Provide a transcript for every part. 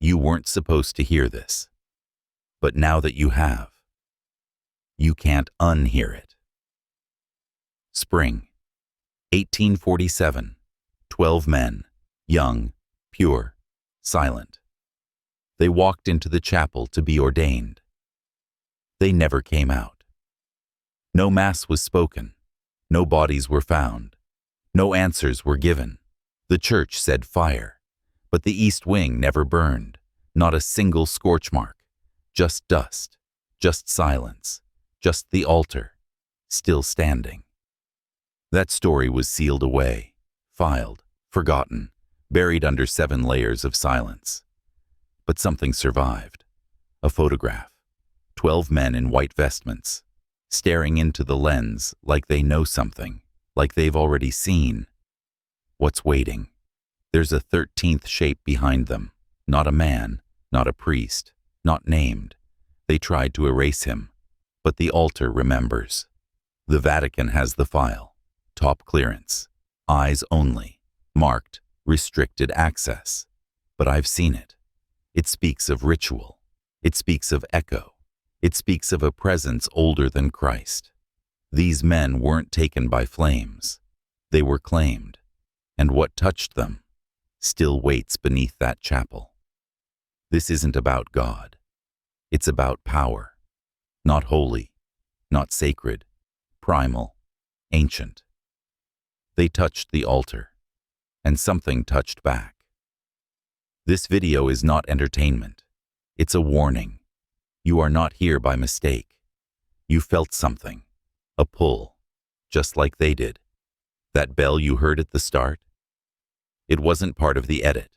You weren't supposed to hear this. But now that you have, you can't unhear it. Spring, 1847. 12 men, young, pure, silent. They walked into the chapel to be ordained. They never came out. No mass was spoken. No bodies were found. No answers were given. The church said fire, but the east wing never burned. Not a single scorch mark. Just dust. Just silence. Just the altar, still standing. That story was sealed away, filed, forgotten, buried under 7 layers of silence. But something survived. A photograph. 12 men in white vestments, staring into the lens like they know something, like they've already seen. What's waiting? There's a 13th shape behind them. Not a man, not a priest, not named. They tried to erase him, but the altar remembers. The Vatican has the file. Top clearance. Eyes only. Marked, restricted access. But I've seen it. It speaks of ritual. It speaks of echo. It speaks of a presence older than Christ. These men weren't taken by flames. They were claimed. And what touched them still waits beneath that chapel. This isn't about God. It's about power. Not holy, not sacred, primal, ancient. They touched the altar, and something touched back. This video is not entertainment. It's a warning. You are not here by mistake. You felt something, a pull, just like they did. That bell you heard at the start? It wasn't part of the edit.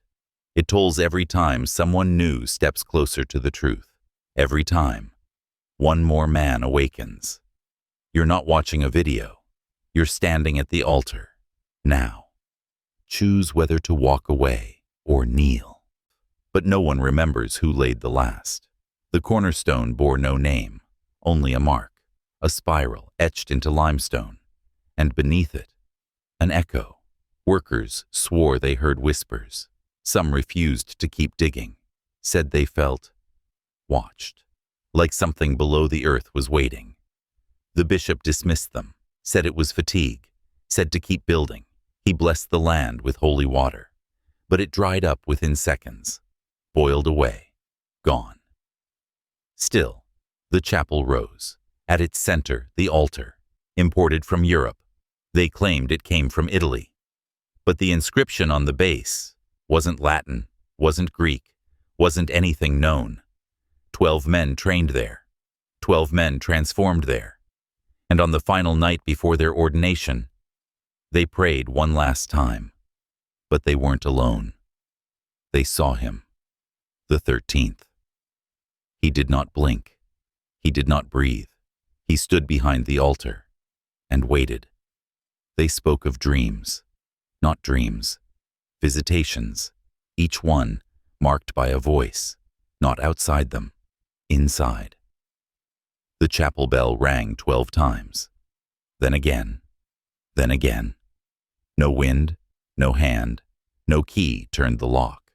It tolls every time someone new steps closer to the truth. Every time. One more man awakens. You're not watching a video. You're standing at the altar. Now. Choose whether to walk away or kneel. But no one remembers who laid the last. The cornerstone bore no name, only a mark, a spiral etched into limestone, and beneath it, an echo. Workers swore they heard whispers. Some refused to keep digging, said they felt watched, like something below the earth was waiting. The bishop dismissed them, said it was fatigue, said to keep building. He blessed the land with holy water, but it dried up within seconds, boiled away, gone. Still, the chapel rose. At its center, the altar, imported from Europe. They claimed it came from Italy. But the inscription on the base wasn't Latin, wasn't Greek, wasn't anything known. 12 men trained there. 12 men transformed there. And on the final night before their ordination, they prayed one last time. But they weren't alone. They saw him. The 13th. He did not blink. He did not breathe. He stood behind the altar and waited. They spoke of dreams, not dreams, visitations, each one marked by a voice, not outside them, inside. The chapel bell rang 12 times. Then again. Then again. No wind, no hand, no key turned the lock.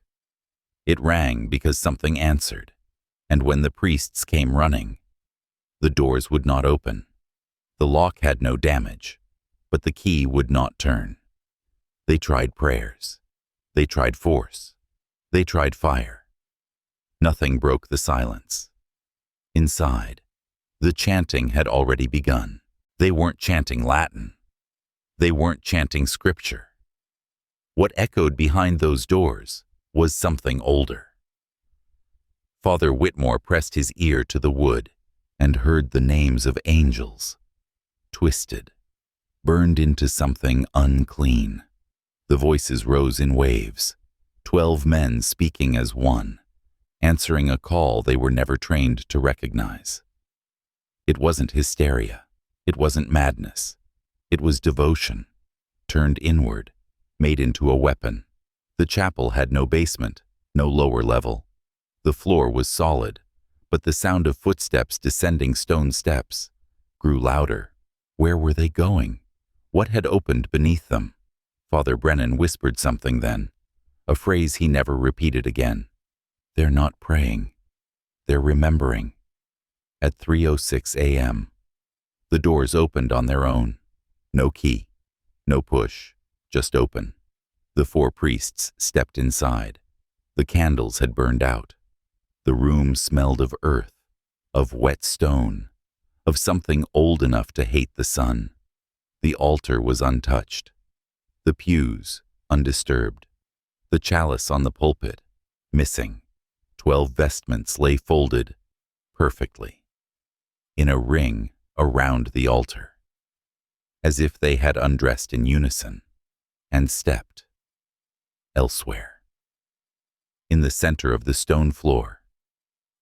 It rang because something answered, and when the priests came running, the doors would not open. The lock had no damage, but the key would not turn. They tried prayers. They tried force. They tried fire. Nothing broke the silence. Inside, the chanting had already begun. They weren't chanting Latin. They weren't chanting scripture. What echoed behind those doors was something older. Father Whitmore pressed his ear to the wood and heard the names of angels, twisted, burned into something unclean. The voices rose in waves, 12 men speaking as one, answering a call they were never trained to recognize. It wasn't hysteria. It wasn't madness. It was devotion, turned inward, made into a weapon. The chapel had no basement, no lower level. The floor was solid, but the sound of footsteps descending stone steps grew louder. Where were they going? What had opened beneath them? Father Brennan whispered something then, a phrase he never repeated again. They're not praying. They're remembering. At 3:06 a.m., the doors opened on their own. No key, no push, just open. The 4 priests stepped inside. The candles had burned out. The room smelled of earth, of wet stone, of something old enough to hate the sun. The altar was untouched. The pews, undisturbed. The chalice on the pulpit, missing. 12 vestments lay folded, perfectly, in a ring around the altar, as if they had undressed in unison and stepped elsewhere. In the center of the stone floor,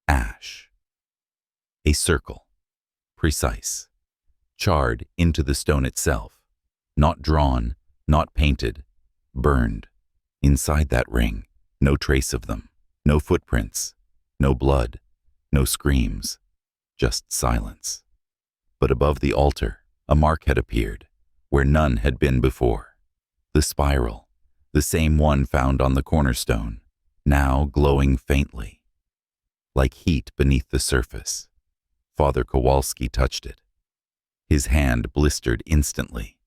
ash. A circle, precise, charred into the stone itself, not drawn, not painted, burned. Inside that ring, no trace of them, no footprints, no blood, no screams, just silence. But above the altar, a mark had appeared, where none had been before. The spiral, the same one found on the cornerstone, now glowing faintly, like heat beneath the surface. Father Kowalski touched it. His hand blistered instantly.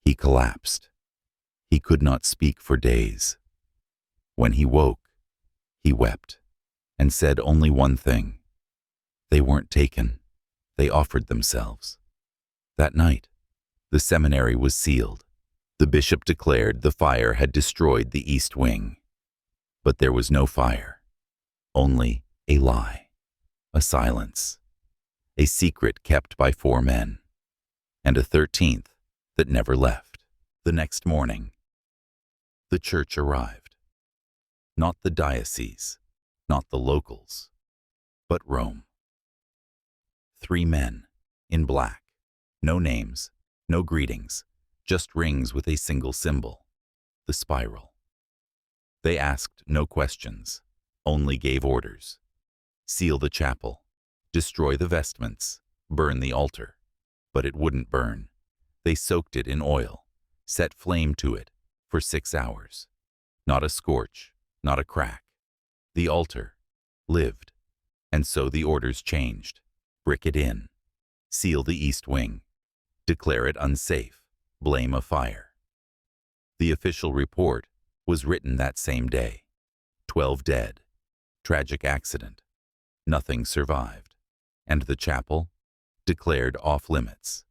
He collapsed. He could not speak for days. When he woke, he wept and said only one thing. They weren't taken. They offered themselves. That night, the seminary was sealed. The bishop declared the fire had destroyed the east wing. But there was no fire, only a lie, a silence, a secret kept by 4 men, and a 13th that never left. The next morning, the church arrived. Not the diocese, not the locals, but Rome. 3 men, in black, no names, no greetings, just rings with a single symbol, the spiral. They asked no questions, only gave orders. Seal the chapel, destroy the vestments, burn the altar. But it wouldn't burn. They soaked it in oil, set flame to it for 6 hours. Not a scorch, not a crack. The altar lived, and so the orders changed. Brick it in, seal the east wing, declare it unsafe, blame a fire. The official report was written that same day. 12 dead, tragic accident, nothing survived, and the chapel declared off limits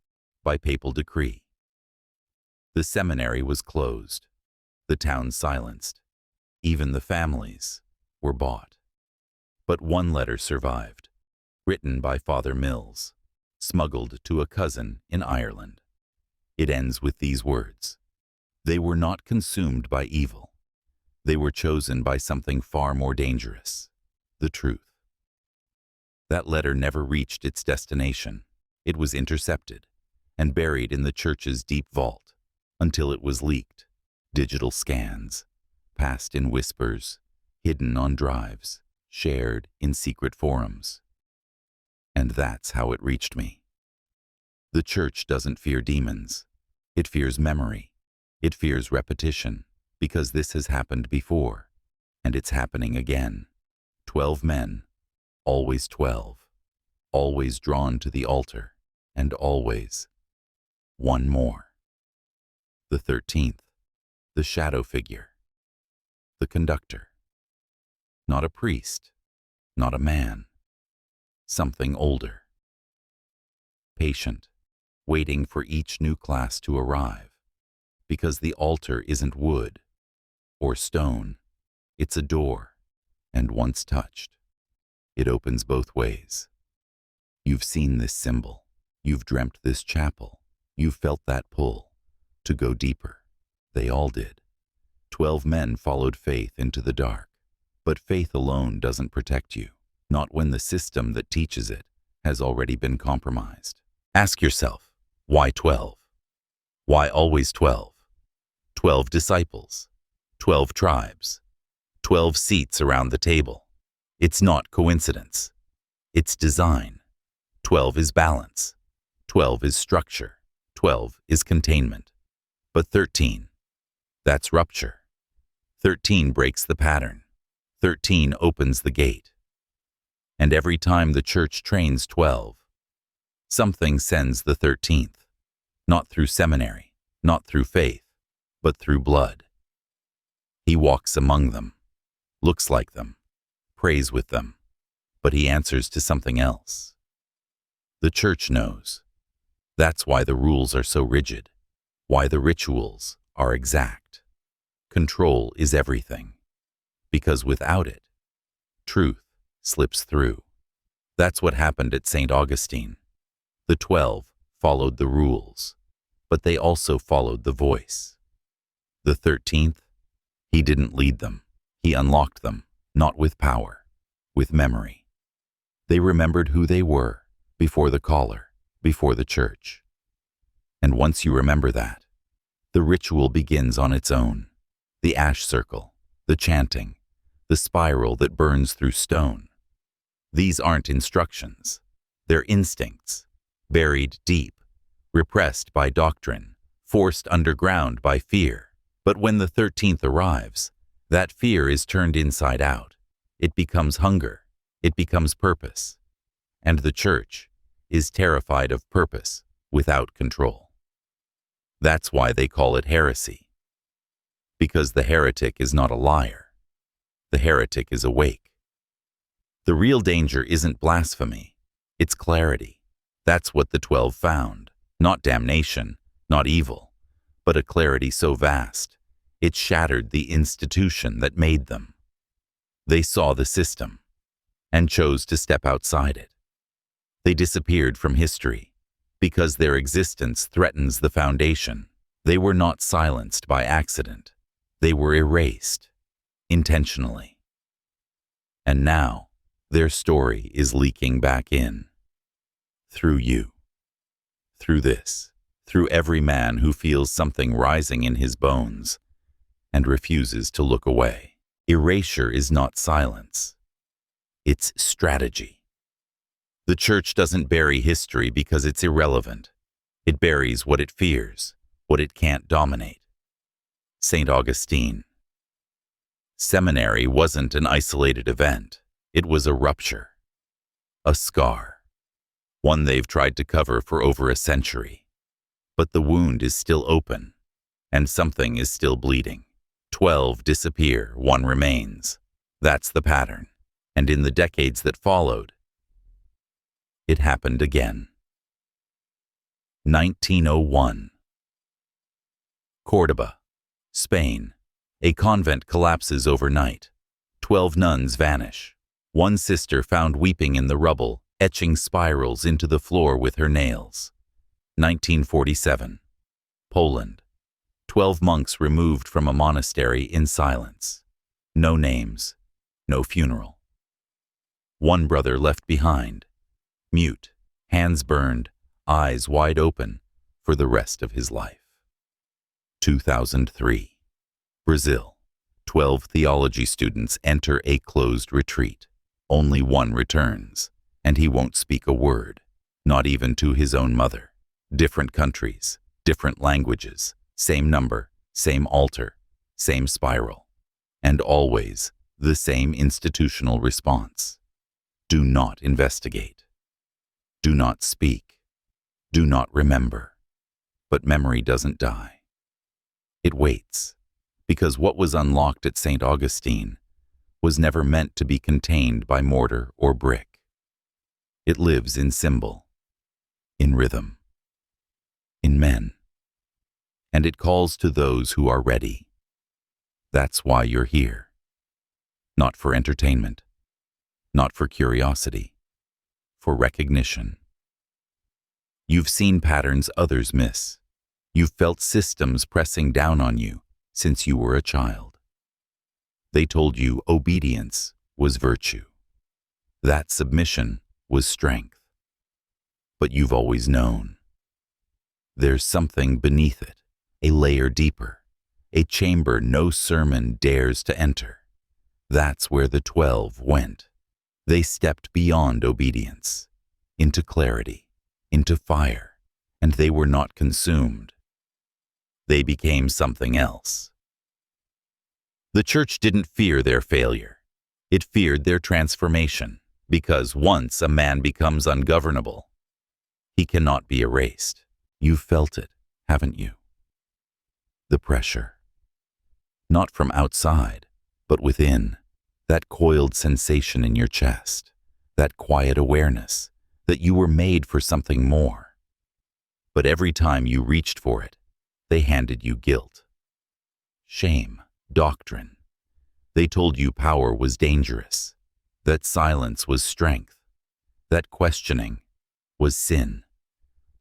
by papal decree. The seminary was closed, the town silenced, even the families were bought. But one letter survived, written by Father Mills, smuggled to a cousin in Ireland. It ends with these words: "They were not consumed by evil. They were chosen by something far more dangerous, the truth." That letter never reached its destination. It was intercepted and buried in the church's deep vault until it was leaked. Digital scans, passed in whispers, hidden on drives, shared in secret forums. And that's how it reached me. The church doesn't fear demons. It fears memory. It fears repetition, because this has happened before, and it's happening again. 12 men, always 12, always drawn to the altar, and always one more. The 13th, the shadow figure, the conductor. Not a priest, not a man, something older. Patient, waiting for each new class to arrive, because the altar isn't wood or stone, it's a door, and once touched, it opens both ways. You've seen this symbol, you've dreamt this chapel, you've felt that pull to go deeper. They all did. 12 men followed faith into the dark. But faith alone doesn't protect you, not when the system that teaches it has already been compromised. Ask yourself, why 12? Why always 12? 12 disciples, 12 tribes, 12 seats around the table. It's not coincidence. It's design. 12 is balance. 12 is structure. 12 is containment. But 13, that's rupture. 13 breaks the pattern. 13 opens the gate. And every time the church trains 12, something sends the 13th, not through seminary, not through faith, but through blood. He walks among them, looks like them, prays with them, but he answers to something else. The church knows. That's why the rules are so rigid, why the rituals are exact. Control is everything, because without it, truth slips through. That's what happened at St. Augustine. The 12 followed the rules, but they also followed the voice. The 13th, he didn't lead them. He unlocked them, not with power, with memory. They remembered who they were before the caller, before the church. And once you remember that, the ritual begins on its own. The ash circle, the chanting, the spiral that burns through stone. These aren't instructions. They're instincts, buried deep, repressed by doctrine, forced underground by fear. But when the 13th arrives, that fear is turned inside out. It becomes hunger. It becomes purpose. And the church is terrified of purpose without control. That's why they call it heresy. Because the heretic is not a liar. The heretic is awake. The real danger isn't blasphemy, it's clarity. That's what the 12 found. Not damnation, not evil, but a clarity so vast, it shattered the institution that made them. They saw the system and chose to step outside it. They disappeared from history because their existence threatens the foundation. They were not silenced by accident. They were erased, intentionally. And now, their story is leaking back in. Through you. Through this. Through every man who feels something rising in his bones and refuses to look away. Erasure is not silence. It's strategy. The church doesn't bury history because it's irrelevant. It buries what it fears, what it can't dominate. St. Augustine. Seminary wasn't an isolated event. It was a rupture, a scar, one they've tried to cover for over a century. But the wound is still open, and something is still bleeding. 12 disappear, 1 remains. That's the pattern. And in the decades that followed, it happened again. 1901. Cordoba, Spain. A convent collapses overnight. 12 nuns vanish. 1 sister found weeping in the rubble, etching spirals into the floor with her nails. 1947. Poland. 12 monks removed from a monastery in silence. No names, no funeral. 1 brother left behind, mute, hands burned, eyes wide open for the rest of his life. 2003. Brazil. 12 theology students enter a closed retreat. Only 1 returns, and he won't speak a word, not even to his own mother. Different countries, different languages, same number, same altar, same spiral, and always the same institutional response. Do not investigate. Do not speak. Do not remember. But memory doesn't die. It waits, because what was unlocked at St. Augustine was never meant to be contained by mortar or brick. It lives in symbol, in rhythm, in men, and it calls to those who are ready. That's why you're here. Not for entertainment, not for curiosity, for recognition. You've seen patterns others miss. You've felt systems pressing down on you since you were a child. They told you obedience was virtue, that submission was strength. But you've always known. There's something beneath it, a layer deeper, a chamber no sermon dares to enter. That's where the 12 went. They stepped beyond obedience, into clarity, into fire, and they were not consumed. They became something else. The church didn't fear their failure. It feared their transformation, because once a man becomes ungovernable, he cannot be erased. You've felt it, haven't you? The pressure. Not from outside, but within. That coiled sensation in your chest. That quiet awareness that you were made for something more. But every time you reached for it, they handed you guilt, shame, doctrine. They told you power was dangerous, that silence was strength, that questioning was sin.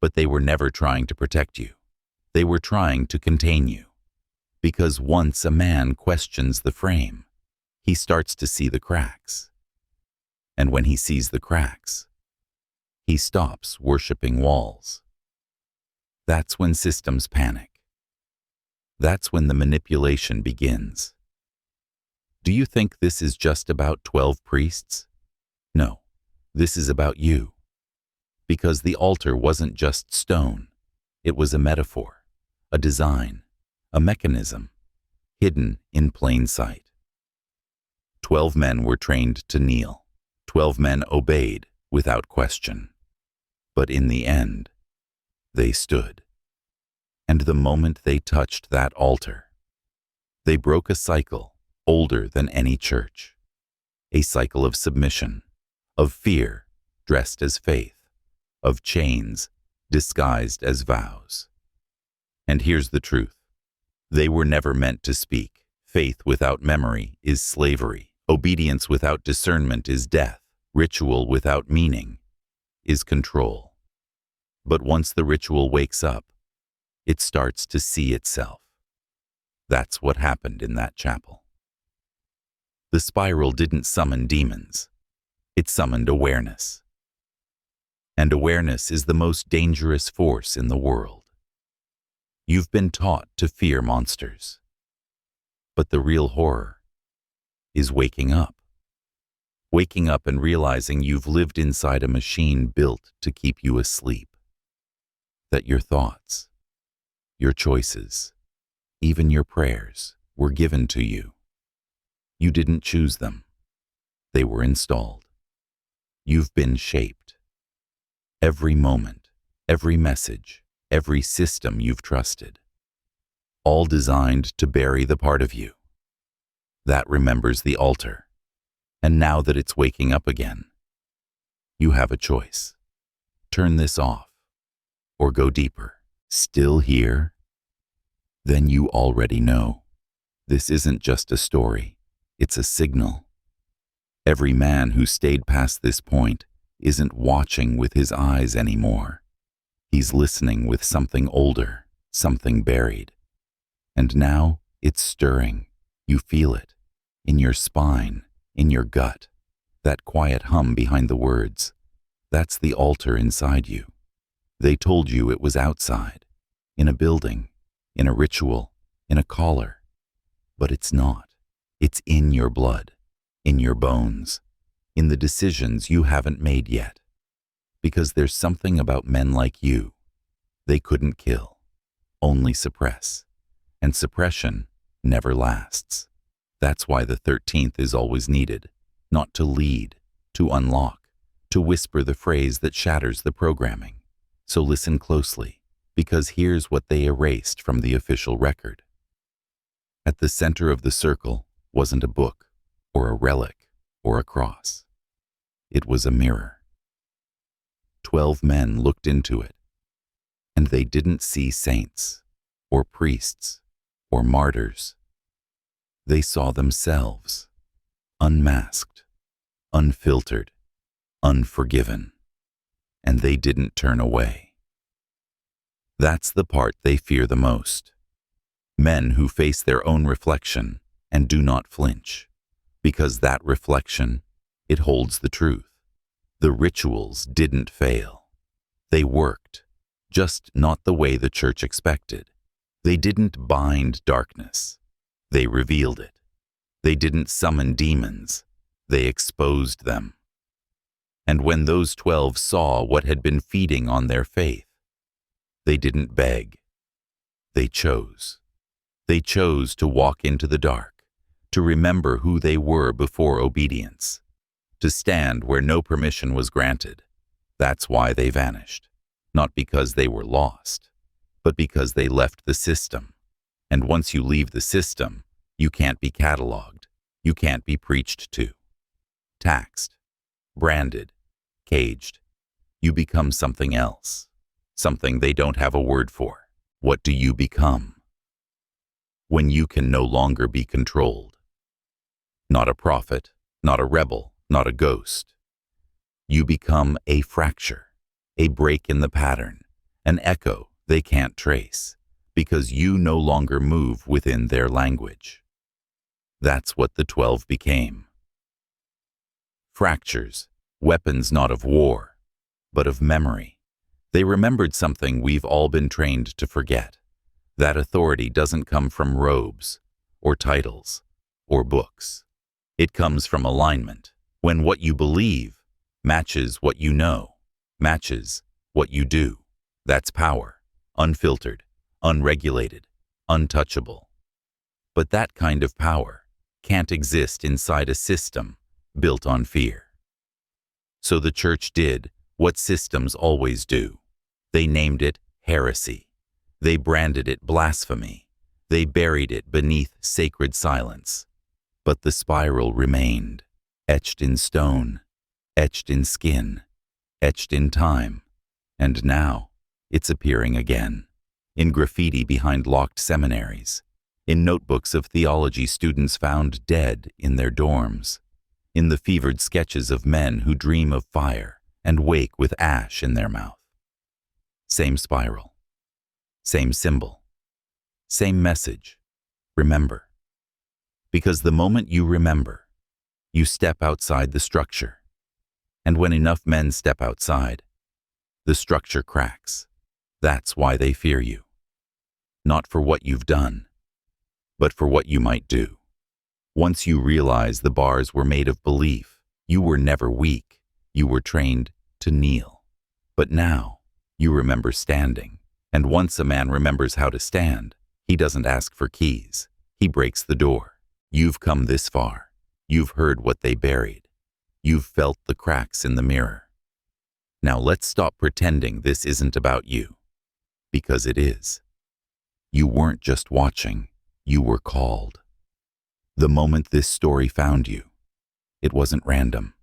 But they were never trying to protect you. They were trying to contain you. Because once a man questions the frame, he starts to see the cracks. And when he sees the cracks, he stops worshiping walls. That's when systems panic. That's when the manipulation begins. Do you think this is just about 12 priests? No, this is about you. Because the altar wasn't just stone. It was a metaphor, a design, a mechanism, hidden in plain sight. 12 men were trained to kneel. 12 men obeyed without question. But in the end, they stood. And the moment they touched that altar, they broke a cycle older than any church. A cycle of submission, of fear dressed as faith, of chains disguised as vows. And here's the truth. They were never meant to speak. Faith without memory is slavery. Obedience without discernment is death. Ritual without meaning is control. But once the ritual wakes up, it starts to see itself. That's what happened in that chapel. The spiral didn't summon demons. It summoned awareness. And awareness is the most dangerous force in the world. You've been taught to fear monsters. But the real horror is waking up. Waking up and realizing you've lived inside a machine built to keep you asleep. That your thoughts, your choices, even your prayers were given to you. You didn't choose them. They were installed. You've been shaped. Every moment, every message, every system you've trusted, all designed to bury the part of you that remembers the altar. And now that it's waking up again, you have a choice. Turn this off or go deeper. Still here? Then you already know. This isn't just a story, it's a signal. Every man who stayed past this point isn't watching with his eyes anymore. He's listening with something older, something buried. And now it's stirring. You feel it. In your spine, in your gut. That quiet hum behind the words. That's the altar inside you. They told you it was outside, in a building, in a ritual, in a collar. But it's not. It's in your blood, in your bones, in the decisions you haven't made yet. Because there's something about men like you. They couldn't kill, only suppress. And suppression never lasts. That's why the 13th is always needed, not to lead, to unlock, to whisper the phrase that shatters the programming. So listen closely, because here's what they erased from the official record. At the center of the circle wasn't a book, or a relic, or a cross. It was a mirror. 12 men looked into it, and they didn't see saints, or priests, or martyrs. They saw themselves, unmasked, unfiltered, unforgiven, and they didn't turn away. That's the part they fear the most. Men who face their own reflection and do not flinch, because that reflection, it holds the truth. The rituals didn't fail. They worked, just not the way the church expected. They didn't bind darkness. They revealed it. They didn't summon demons. They exposed them. And when those 12 saw what had been feeding on their faith, they didn't beg. They chose. They chose to walk into the dark, to remember who they were before obedience, to stand where no permission was granted. That's why they vanished, not because they were lost, but because they left the system. And once you leave the system, you can't be cataloged, you can't be preached to, taxed, branded, caged. You become something else, something they don't have a word for. What do you become when you can no longer be controlled? Not a prophet, not a rebel, not a ghost. You become a fracture, a break in the pattern, an echo they can't trace, because you no longer move within their language. That's what the 12 became. Fractures, weapons not of war, but of memory. They remembered something we've all been trained to forget. That authority doesn't come from robes, or titles, or books. It comes from alignment, when what you believe matches what you know, matches what you do. That's power, unfiltered, unregulated, untouchable. But that kind of power can't exist inside a system built on fear. So the church did what systems always do. They named it heresy. They branded it blasphemy. They buried it beneath sacred silence. But the spiral remained, etched in stone, etched in skin, etched in time. And now it's appearing again, in graffiti behind locked seminaries, in notebooks of theology students found dead in their dorms, in the fevered sketches of men who dream of fire and wake with ash in their mouth. Same spiral, same symbol, same message. Remember. Because the moment you remember, you step outside the structure. And when enough men step outside, the structure cracks. That's why they fear you. Not for what you've done, but for what you might do. Once you realize the bars were made of belief, you were never weak. You were trained to kneel. But now, you remember standing. And once a man remembers how to stand, he doesn't ask for keys. He breaks the door. You've come this far. You've heard what they buried. You've felt the cracks in the mirror. Now let's stop pretending this isn't about you. Because it is. You weren't just watching. You were called. The moment this story found you, it wasn't random.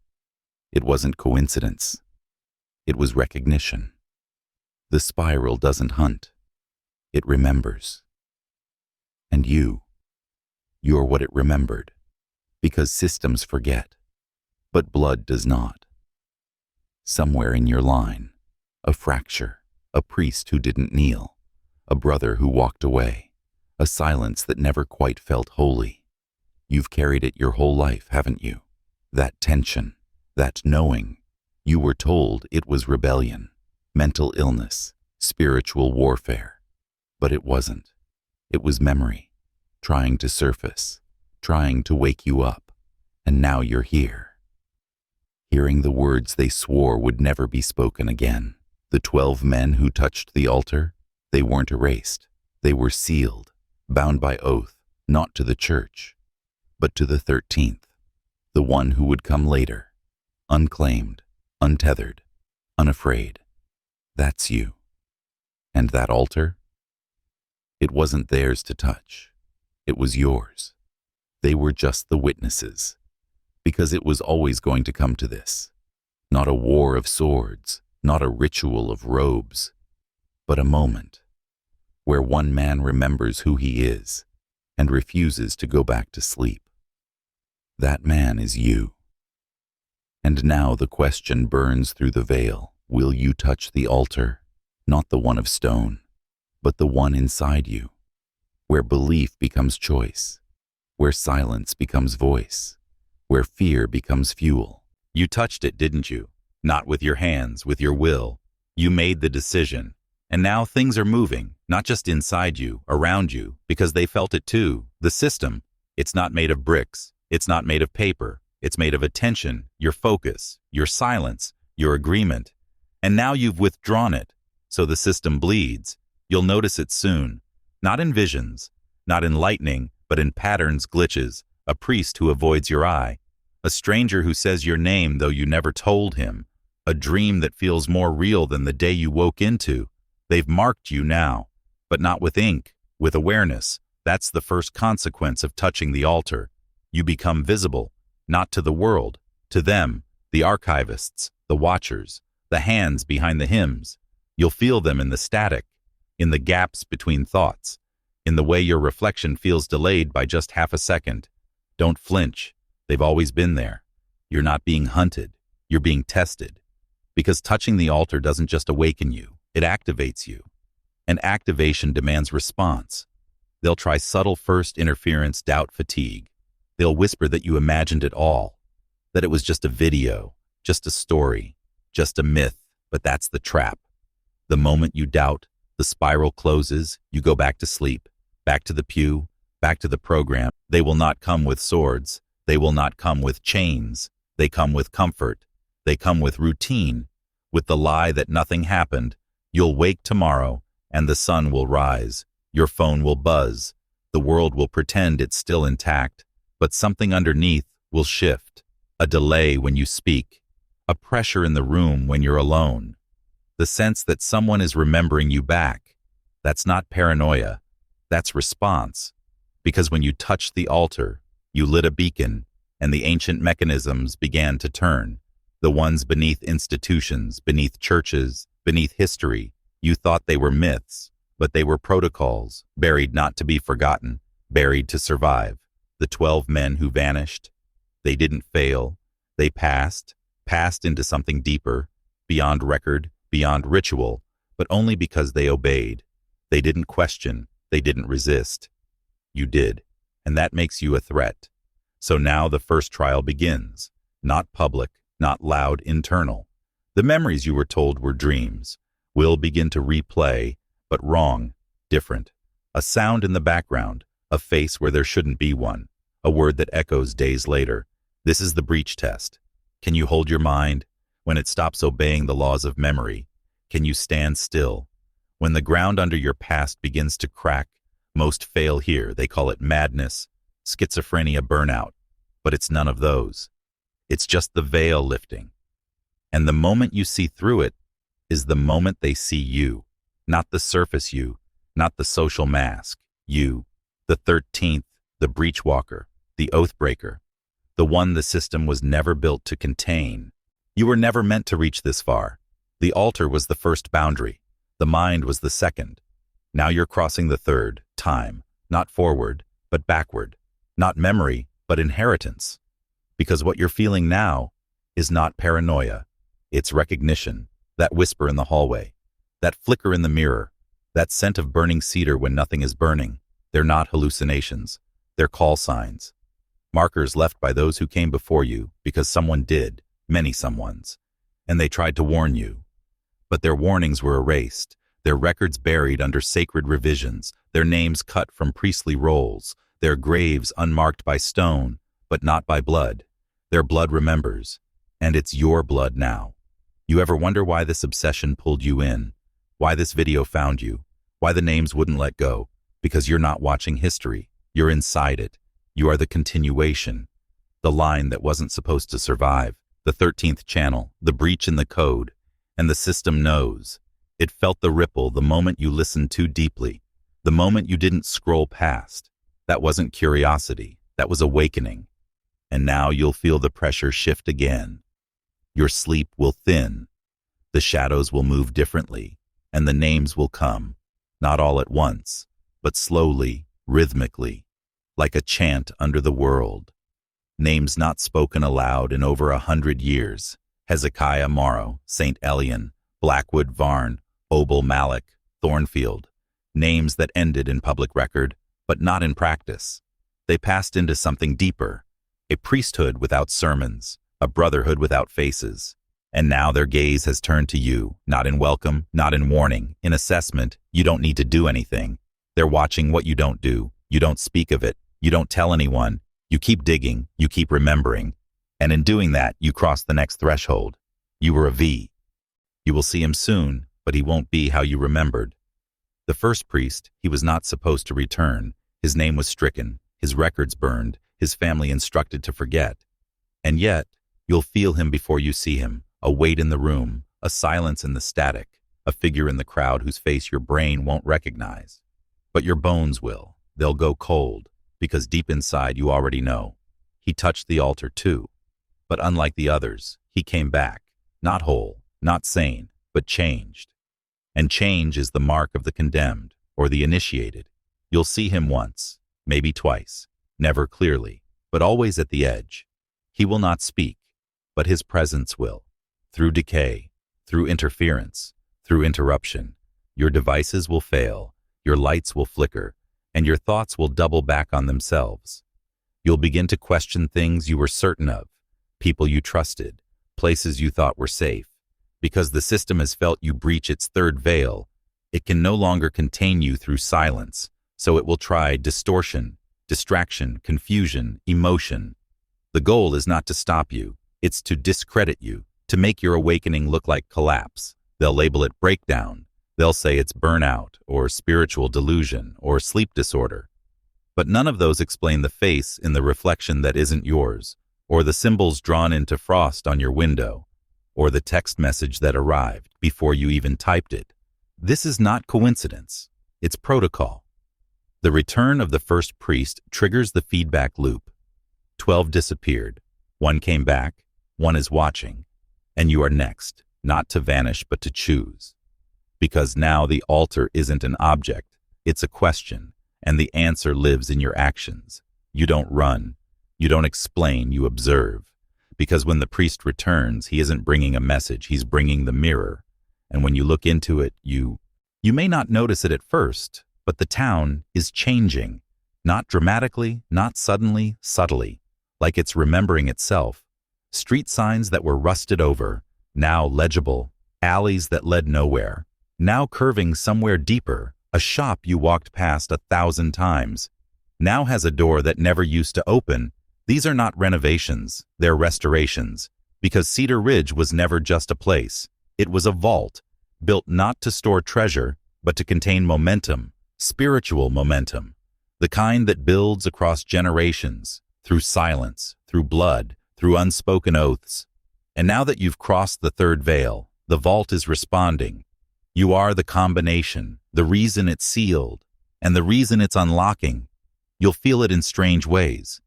It wasn't coincidence. It was recognition. The spiral doesn't hunt. It remembers. And you're what it remembered. Because systems forget. But blood does not. Somewhere in your line, a fracture, a priest who didn't kneel, a brother who walked away, a silence that never quite felt holy. You've carried it your whole life, haven't you? That tension, that knowing. You were told it was rebellion, mental illness, spiritual warfare. But it wasn't. It was memory, trying to surface, trying to wake you up. And now you're here. Hearing the words they swore would never be spoken again. The 12 men who touched the altar, they weren't erased. They were sealed, bound by oath, not to the church, but to the 13th, the one who would come later, unclaimed, untethered, unafraid. That's you. And that altar? It wasn't theirs to touch. It was yours. They were just the witnesses. Because it was always going to come to this. Not a war of swords, not a ritual of robes, but a moment where one man remembers who he is and refuses to go back to sleep. That man is you. And now the question burns through the veil. Will you touch the altar? Not the one of stone, but the one inside you, where belief becomes choice, where silence becomes voice, where fear becomes fuel. You touched it, didn't you? Not with your hands, with your will. You made the decision. And now things are moving, not just inside you, around you, because they felt it too. The system, it's not made of bricks. It's not made of paper. It's made of attention, your focus, your silence, your agreement. And now you've withdrawn it. So the system bleeds. You'll notice it soon. Not in visions, not in lightning, but in patterns, glitches, a priest who avoids your eye, a stranger who says your name though you never told him, a dream that feels more real than the day you woke into. They've marked you now, but not with ink, with awareness. That's the first consequence of touching the altar. You become visible, not to the world, to them, the archivists, the watchers, the hands behind the hymns. You'll feel them in the static, in the gaps between thoughts, in the way your reflection feels delayed by just half a second. Don't flinch. They've always been there. You're not being hunted. You're being tested. Because touching the altar doesn't just awaken you, it activates you. And activation demands response. They'll try subtle first interference, doubt, fatigue. They'll whisper that you imagined it all, that it was just a video, just a story, just a myth, but that's the trap. The moment you doubt, the spiral closes, you go back to sleep, back to the pew, back to the program. They will not come with swords. They will not come with chains. They come with comfort. They come with routine, with the lie that nothing happened. You'll wake tomorrow, and the sun will rise. Your phone will buzz. The world will pretend it's still intact, but something underneath will shift. A delay when you speak, a pressure in the room when you're alone. The sense that someone is remembering you back. That's not paranoia. That's response. Because when you touched the altar, you lit a beacon, and the ancient mechanisms began to turn. The ones beneath institutions, beneath churches, beneath history. You thought they were myths, but they were protocols, buried not to be forgotten, buried to survive. The 12 men who vanished, they didn't fail. They passed into something deeper, beyond record, beyond ritual, but only because they obeyed. They didn't question, they didn't resist. You did, and that makes you a threat. So now the first trial begins. Not public, not loud, internal. The memories you were told were dreams will begin to replay, but wrong, different. A sound in the background, a face where there shouldn't be one, a word that echoes days later. This is the breach test. Can you hold your mind when it stops obeying the laws of memory? Can you stand still? When the ground under your past begins to crack, most fail here. They call it madness, schizophrenia, burnout. But it's none of those. It's just the veil lifting. And the moment you see through it is the moment they see you, not the surface you, not the social mask, you, the 13th, the breach walker, the oath breaker, the one the system was never built to contain. You were never meant to reach this far. The altar was the first boundary. The mind was the second. Now you're crossing the third, time, not forward, but backward, not memory, but inheritance. Because what you're feeling now is not paranoia. It's recognition, that whisper in the hallway, that flicker in the mirror, that scent of burning cedar when nothing is burning. They're not hallucinations. They're call signs. Markers left by those who came before you because someone did, many someones, and they tried to warn you. But their warnings were erased, their records buried under sacred revisions, their names cut from priestly rolls, their graves unmarked by stone, but not by blood. Their blood remembers, and it's your blood now. You ever wonder why this obsession pulled you in? Why this video found you? Why the names wouldn't let go? Because you're not watching history. You're inside it. You are the continuation. The line that wasn't supposed to survive. The 13th channel. The breach in the code. And the system knows. It felt the ripple the moment you listened too deeply. The moment you didn't scroll past. That wasn't curiosity. That was awakening. And now you'll feel the pressure shift again. Your sleep will thin. The shadows will move differently. And the names will come. Not all at once, but slowly, rhythmically. Like a chant under the world. Names not spoken aloud in over 100 years. Hezekiah Morrow, St. Elian, Blackwood Varn, Obel Malik, Thornfield. Names that ended in public record, but not in practice. They passed into something deeper. A priesthood without sermons, a brotherhood without faces. And now their gaze has turned to you, not in welcome, not in warning, in assessment. You don't need to do anything. They're watching what you don't do. You don't speak of it. You don't tell anyone. You keep digging. You keep remembering. And in doing that, you cross the next threshold. You were a V. You will see him soon, but he won't be how you remembered. The first priest, he was not supposed to return. His name was stricken, his records burned, his family instructed to forget. And yet, you'll feel him before you see him, a weight in the room, a silence in the static, a figure in the crowd whose face your brain won't recognize. But your bones will. They'll go cold, because deep inside you already know. He touched the altar too. But unlike the others, he came back, not whole, not sane, but changed. And change is the mark of the condemned, or the initiated. You'll see him once, maybe twice, never clearly, but always at the edge. He will not speak, but his presence will. Through decay, through interference, through interruption, your devices will fail, your lights will flicker, and your thoughts will double back on themselves. You'll begin to question things you were certain of, people you trusted, places you thought were safe. Because the system has felt you breach its third veil, it can no longer contain you through silence, so it will try distortion, distraction, confusion, emotion. The goal is not to stop you, it's to discredit you, to make your awakening look like collapse. They'll label it breakdown. They'll say it's burnout, or spiritual delusion, or sleep disorder. But none of those explain the face in the reflection that isn't yours, or the symbols drawn into frost on your window, or the text message that arrived before you even typed it. This is not coincidence. It's protocol. The return of the first priest triggers the feedback loop. 12 disappeared. 1 came back. 1 is watching. And you are next, not to vanish but to choose. Because now the altar isn't an object, it's a question, and the answer lives in your actions. You don't run. You don't explain, you observe. Because when the priest returns, he isn't bringing a message, he's bringing the mirror. And when you look into it, you may not notice it at first, but the town is changing. Not dramatically, not suddenly, subtly, like it's remembering itself. Street signs that were rusted over, now legible, alleys that led nowhere, now curving somewhere deeper, a shop you walked past 1,000 times, now has a door that never used to open. These are not renovations, they're restorations, because Cedar Ridge was never just a place. It was a vault, built not to store treasure, but to contain momentum, spiritual momentum, the kind that builds across generations, through silence, through blood, through unspoken oaths. And now that you've crossed the third veil, the vault is responding. You are the combination, the reason it's sealed, and the reason it's unlocking. You'll feel it in strange ways.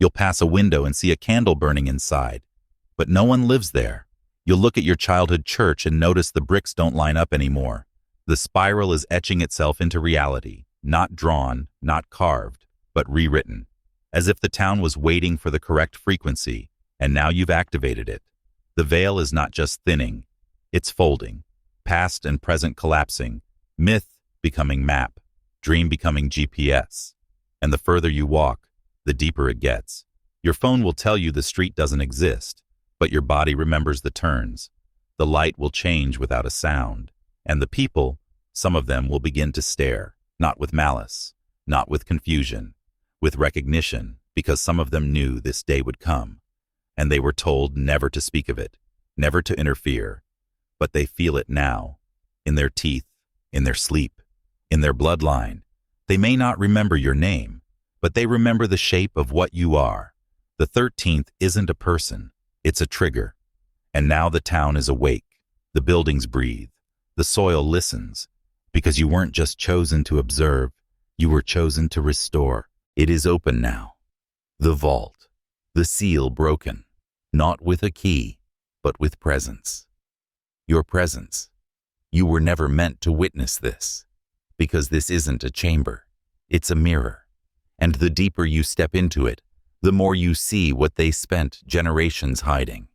You'll pass a window and see a candle burning inside, but no one lives there. You'll look at your childhood church and notice the bricks don't line up anymore. The spiral is etching itself into reality, not drawn, not carved, but rewritten, as if the town was waiting for the correct frequency, and now you've activated it. The veil is not just thinning, it's folding, past and present collapsing, myth becoming map, dream becoming GPS. And the further you walk, the deeper it gets. Your phone will tell you the street doesn't exist, but your body remembers the turns. The light will change without a sound, and the people, some of them will begin to stare, not with malice, not with confusion, with recognition, because some of them knew this day would come, and they were told never to speak of it, never to interfere, but they feel it now, in their teeth, in their sleep, in their bloodline. They may not remember your name, but they remember the shape of what you are. The 13th isn't a person, it's a trigger. And now the town is awake, the buildings breathe, the soil listens, because you weren't just chosen to observe, you were chosen to restore. It is open now. The vault, the seal broken, not with a key, but with presence. Your presence. You were never meant to witness this, because this isn't a chamber, it's a mirror. And the deeper you step into it, the more you see what they spent generations hiding.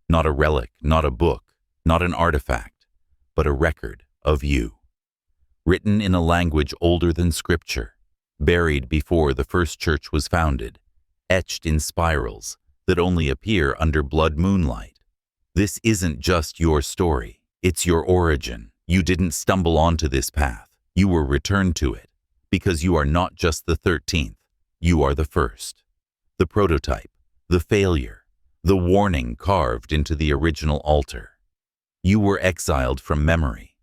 Not a relic, not a book, not an artifact, but a record of you. Written in a language older than Scripture, buried before the first church was founded, etched in spirals that only appear under blood moonlight. This isn't just your story, it's your origin. You didn't stumble onto this path, you were returned to it. Because you are not just the 13th, you are the first. The prototype, the failure, the warning carved into the original altar. You were exiled from memory,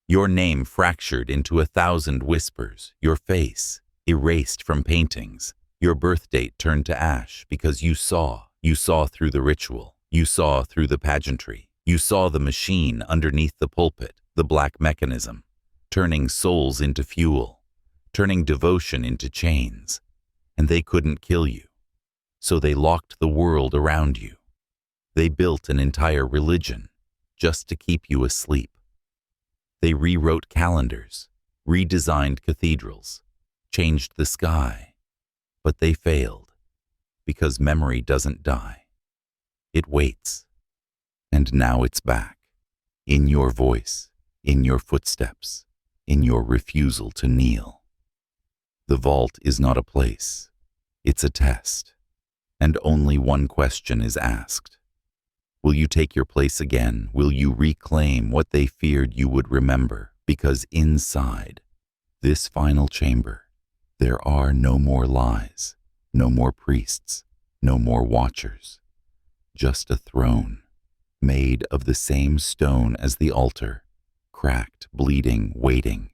your name fractured into 1,000 whispers, your face erased from paintings, Your birth date turned to ash because you saw through the ritual, you saw through the pageantry, you saw the machine underneath the pulpit, the black mechanism, turning souls into fuel, turning devotion into chains, and they couldn't kill you. So they locked the world around you. They built an entire religion just to keep you asleep. They rewrote calendars, redesigned cathedrals, changed the sky, but they failed because memory doesn't die. It waits. And now it's back, in your voice, in your footsteps, in your refusal to kneel. The vault is not a place, it's a test, and only one question is asked. Will you take your place again? Will you reclaim what they feared you would remember? Because inside this final chamber, there are no more lies, no more priests, no more watchers, just a throne made of the same stone as the altar, cracked, bleeding, waiting,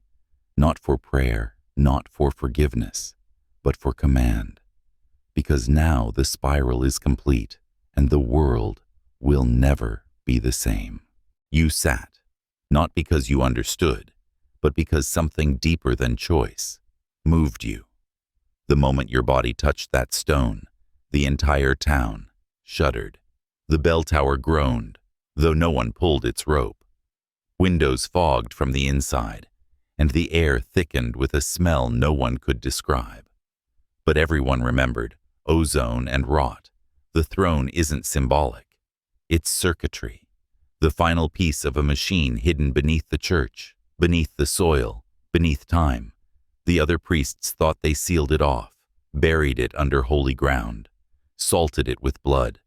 not for prayer, not for forgiveness, but for command. Because now the spiral is complete, and the world will never be the same. You sat, not because you understood, but because something deeper than choice moved you. The moment your body touched that stone, the entire town shuddered. The bell tower groaned, though no one pulled its rope. Windows fogged from the inside, and the air thickened with a smell no one could describe. But everyone remembered ozone and rot. The throne isn't symbolic. It's circuitry, the final piece of a machine hidden beneath the church, beneath the soil, beneath time. The other priests thought they sealed it off, buried it under holy ground, salted it with blood,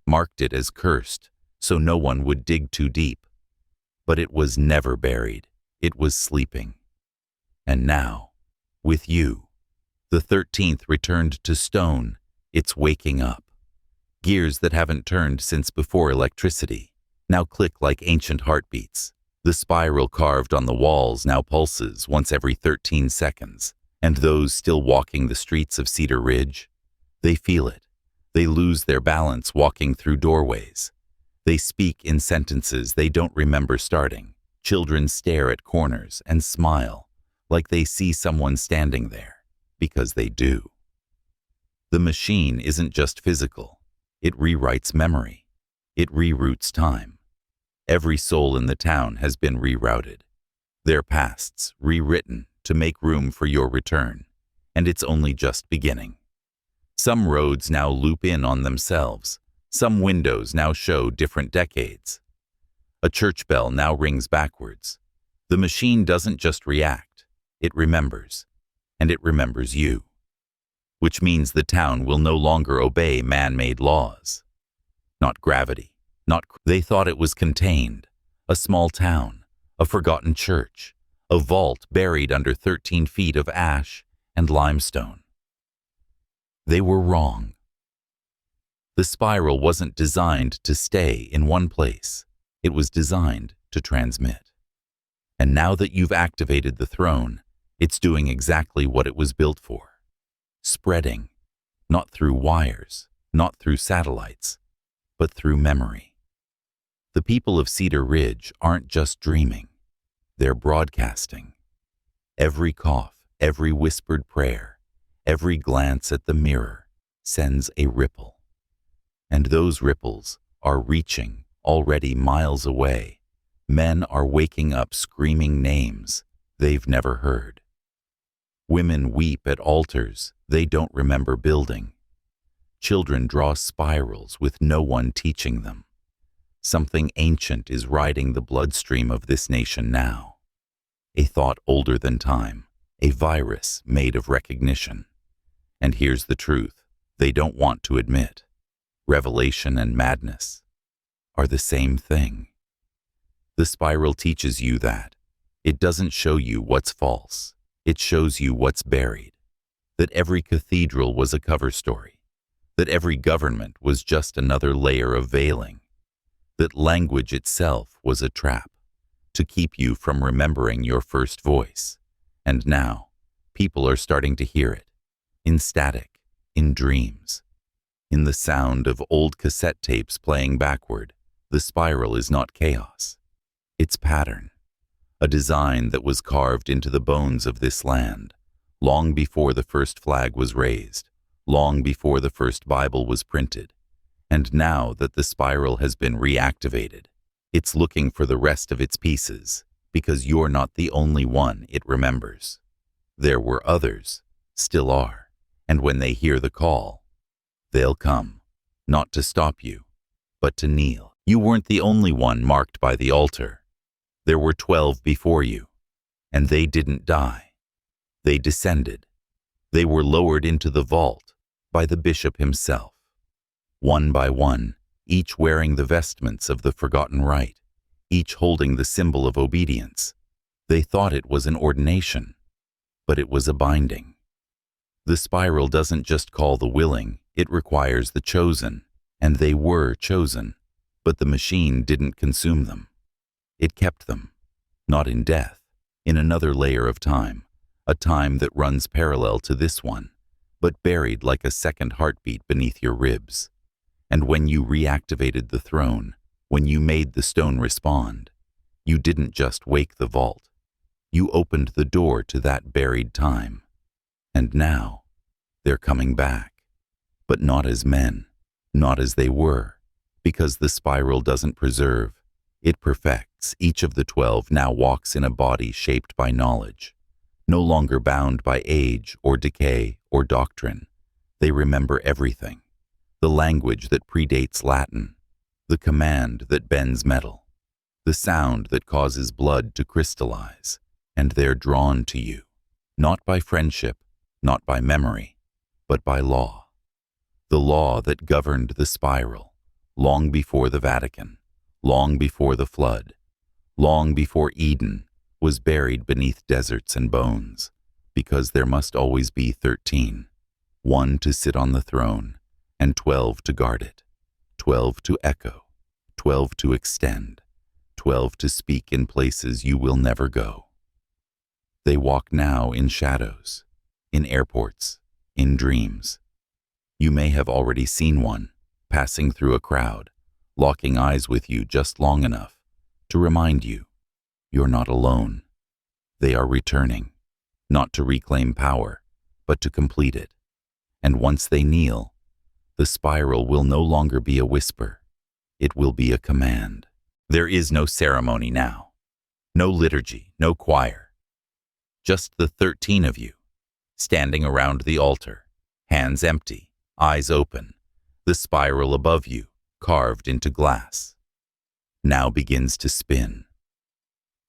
marked it as cursed, so no one would dig too deep. But it was never buried. It was sleeping. And now, with you, the 13th returned to stone. It's waking up. Gears that haven't turned since before electricity now click like ancient heartbeats. The spiral carved on the walls now pulses once every 13 seconds. And those still walking the streets of Cedar Ridge, they feel it. They lose their balance walking through doorways. They speak in sentences they don't remember starting. Children stare at corners and smile like they see someone standing there, because they do. The machine isn't just physical. It rewrites memory. It reroutes time. Every soul in the town has been rerouted. Their pasts rewritten to make room for your return, and it's only just beginning. Some roads now loop in on themselves. Some windows now show different decades. A church bell now rings backwards. The machine doesn't just react, it remembers, and it remembers you. Which means the town will no longer obey man-made laws. Not gravity, they thought it was contained, a small town, a forgotten church, a vault buried under 13 feet of ash and limestone. They were wrong. The spiral wasn't designed to stay in one place. It was designed to transmit. And now that you've activated the throne, it's doing exactly what it was built for. Spreading, not through wires, not through satellites, but through memory. The people of Cedar Ridge aren't just dreaming. They're broadcasting. Every cough, every whispered prayer, every glance at the mirror sends a ripple. And those ripples are reaching already miles away. Men are waking up screaming names they've never heard. Women weep at altars they don't remember building. Children draw spirals with no one teaching them. Something ancient is riding the bloodstream of this nation now. A thought older than time, a virus made of recognition. And here's the truth they don't want to admit. Revelation and madness are the same thing. The spiral teaches you that it doesn't show you what's false. It shows you what's buried. That every cathedral was a cover story. That every government was just another layer of veiling. That language itself was a trap to keep you from remembering your first voice. And now, people are starting to hear it. In static, in dreams. In the sound of old cassette tapes playing backward, the spiral is not chaos. It's pattern, a design that was carved into the bones of this land, long before the first flag was raised, long before the first Bible was printed. And now that the spiral has been reactivated, it's looking for the rest of its pieces, because you're not the only one it remembers. There were others, still are, and when they hear the call, they'll come, not to stop you, but to kneel. You weren't the only one marked by the altar. There were 12 before you, and they didn't die. They descended. They were lowered into the vault by the bishop himself. One by one, each wearing the vestments of the forgotten rite, each holding the symbol of obedience. They thought it was an ordination, but it was a binding. The spiral doesn't just call the willing, it requires the chosen, and they were chosen, but the machine didn't consume them. It kept them, not in death, in another layer of time, a time that runs parallel to this one, but buried like a second heartbeat beneath your ribs. And when you reactivated the throne, when you made the stone respond, you didn't just wake the vault. You opened the door to that buried time. And now, they're coming back. But not as men, not as they were, because the spiral doesn't preserve, it perfects. Each of the 12 now walks in a body shaped by knowledge, no longer bound by age or decay or doctrine. They remember everything, the language that predates Latin, the command that bends metal, the sound that causes blood to crystallize, and they're drawn to you, not by friendship, not by memory, but by law. The law that governed the spiral, long before the Vatican, long before the flood, long before Eden was buried beneath deserts and bones, because there must always be 13, 1 to sit on the throne, and 12 to guard it, 12 to echo, 12 to extend, 12 to speak in places you will never go. They walk now in shadows, in airports, in dreams. You may have already seen one, passing through a crowd, locking eyes with you just long enough to remind you, you're not alone. They are returning, not to reclaim power, but to complete it. And once they kneel, the spiral will no longer be a whisper. It will be a command. There is no ceremony now, no liturgy, no choir. Just the 13 of you, standing around the altar, hands empty, eyes open, the spiral above you, carved into glass, now begins to spin,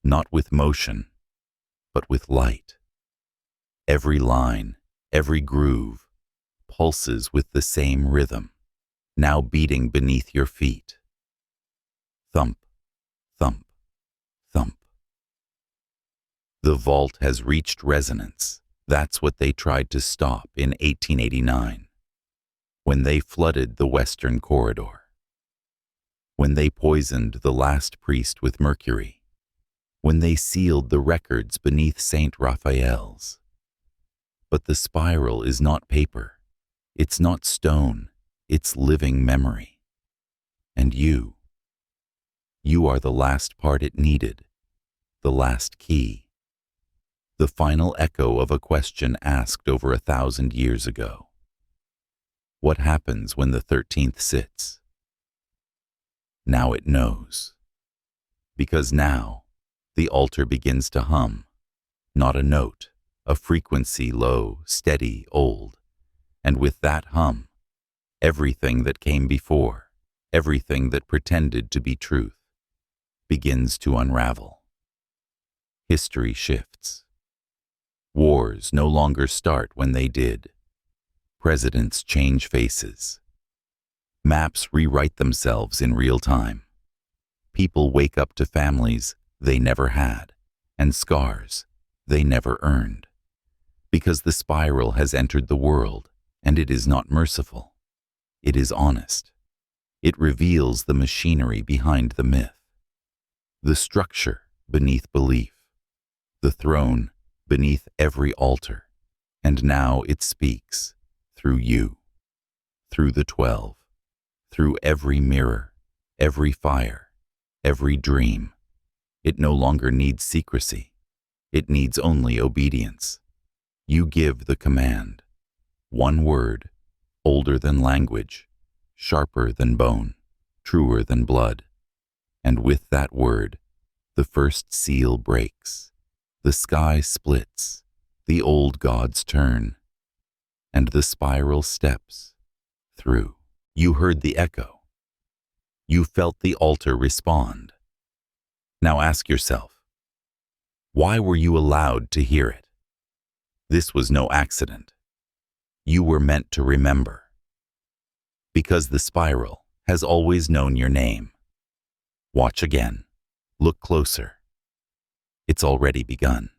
not with motion, but with light. Every line, every groove, pulses with the same rhythm, now beating beneath your feet. Thump, thump, thump. The vault has reached resonance. That's what they tried to stop in 1889. When they flooded the western corridor, when they poisoned the last priest with mercury, when they sealed the records beneath St. Raphael's. But the spiral is not paper, it's not stone, it's living memory. And you are the last part it needed, the last key, the final echo of a question asked over 1,000 years ago. What happens when the 13th sits? Now it knows. Because now, the altar begins to hum, not a note, a frequency low, steady, old. And with that hum, everything that came before, everything that pretended to be truth, begins to unravel. History shifts. Wars no longer start when they did. Presidents change faces. Maps rewrite themselves in real time. People wake up to families they never had, and scars they never earned. Because the spiral has entered the world, and it is not merciful. It is honest. It reveals the machinery behind the myth, the structure beneath belief, the throne beneath every altar, and now it speaks through you, through the 12, through every mirror, every fire, every dream. It no longer needs secrecy. It needs only obedience. You give the command. One word, older than language, sharper than bone, truer than blood. And with that word, the first seal breaks. The sky splits. The old gods turn. And the spiral steps through. You heard the echo. You felt the altar respond. Now ask yourself, why were you allowed to hear it? This was no accident. You were meant to remember. Because the spiral has always known your name. Watch again. Look closer. It's already begun.